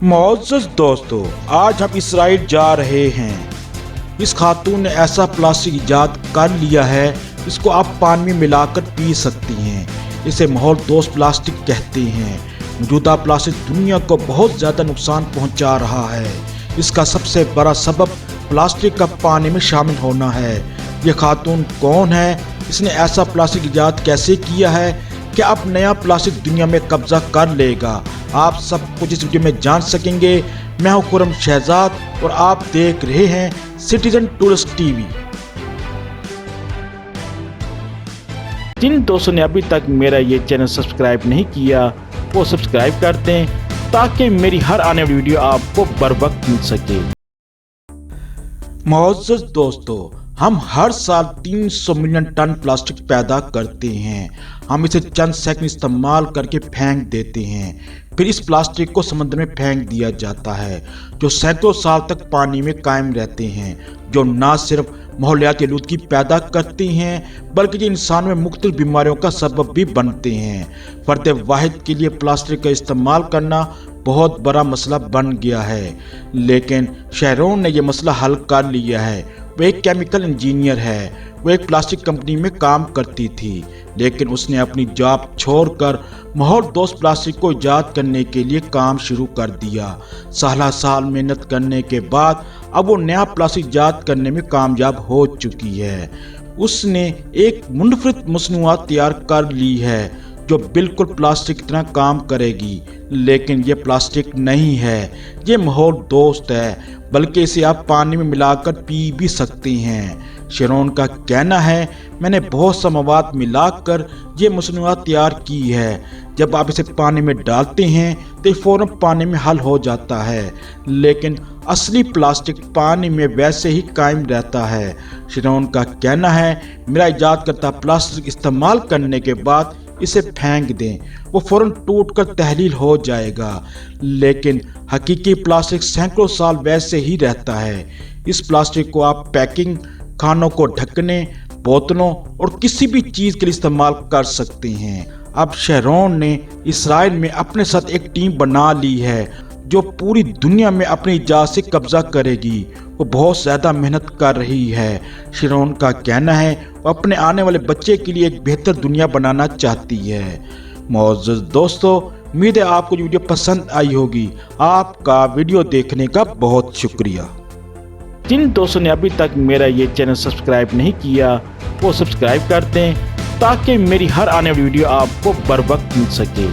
मुअज़्ज़ज़ दोस्तों, आज हम इसराइल जा रहे हैं। इस खातून ने ऐसा प्लास्टिक ईजाद कर लिया है, इसको आप पानी में मिलाकर पी सकती हैं। इसे माहौल दोस्त प्लास्टिक कहते हैं। मौजूदा प्लास्टिक दुनिया को बहुत ज़्यादा नुकसान पहुंचा रहा है। इसका सबसे बड़ा सबब प्लास्टिक का पानी में शामिल होना है। ये खातून कौन है? इसने ऐसा प्लास्टिक ईजाद कैसे किया है? क्या अब नया प्लास्टिक दुनिया में कब्जा कर लेगा? आप सब कुछ इस वीडियो में जान सकेंगे। मैं हूं खुर्रम शहजाद और आप देख रहे हैं सिटीजन टूरिस्ट टीवी। जिन दोस्तों ने अभी तक मेरा ये चैनल सब्सक्राइब नहीं किया वो सब्सक्राइब कर दें ताकि मेरी हर आने वाली वीडियो आपको बर वक्त मिल सके। मुअज़्ज़ज़ दोस्तों, हम हर साल 300 मिलियन टन प्लास्टिक पैदा करते हैं। हम इसे चंद सेकंड इस्तेमाल करके फेंक देते हैं। फिर इस प्लास्टिक को समुद्र में फेंक दिया जाता है, जो सैकड़ों साल तक पानी में कायम रहते हैं, जो न सिर्फ माहौलियाती आलूदगी पैदा करते हैं बल्कि ये इंसान में मुख्तलिफ बीमारियों का सबब भी बनते हैं। फर्द वाहिद के लिए प्लास्टिक का इस्तेमाल करना बहुत बड़ा मसला बन गया है, लेकिन शेरोन ने यह मसला हल कर लिया है। वो एक केमिकल इंजीनियर है। वो एक प्लास्टिक कंपनी में काम करती थी, लेकिन उसने अपनी जॉब छोड़कर माहौल दोस्त प्लास्टिक को ईजाद करने के लिए काम शुरू कर दिया। साल मेहनत करने के बाद अब वो नया प्लास्टिक ईजाद करने में कामयाब हो चुकी है। उसने एक मुनफरिद मसनूआत तैयार कर ली है जो बिल्कुल प्लास्टिक की तरह काम करेगी, लेकिन ये प्लास्टिक नहीं है, ये माहौल दोस्त है, बल्कि इसे आप पानी में मिलाकर पी भी सकते हैं। शेरोन का कहना है, मैंने बहुत सा मवाद मिलाकर ये मसनूआत तैयार की है। जब आप इसे पानी में डालते हैं तो ये फौरन पानी में हल हो जाता है, लेकिन असली प्लास्टिक पानी में वैसे ही कायम रहता है। शेरोन का कहना है, मेरा ईजाद करता प्लास्टिक इस्तेमाल करने के बाद इसे फेंक दें, वो फौरन टूटकर तहलील हो जाएगा, लेकिन हकीकी प्लास्टिक सैकड़ों साल वैसे ही रहता है। इस प्लास्टिक को आप पैकिंग, खानों को ढकने, बोतलों और किसी भी चीज़ के लिए इस्तेमाल कर सकते हैं। अब शेरोन ने इसराइल में अपने साथ एक टीम बना ली है जो पूरी दुनिया में अपनी ईजाद से कब्जा करेगी। वो बहुत ज़्यादा मेहनत कर रही है। शेरोन का कहना है वो अपने आने वाले बच्चे के लिए एक बेहतर दुनिया बनाना चाहती है। मुअज़्ज़ज़ दोस्तों, उम्मीद है आपको ये वीडियो पसंद आई होगी। आपका वीडियो देखने का बहुत शुक्रिया। जिन दोस्तों ने अभी तक मेरा ये चैनल सब्सक्राइब नहीं किया वो सब्सक्राइब कर दें ताकि मेरी हर आने वाली वीडियो आपको बर वक्त मिल सके।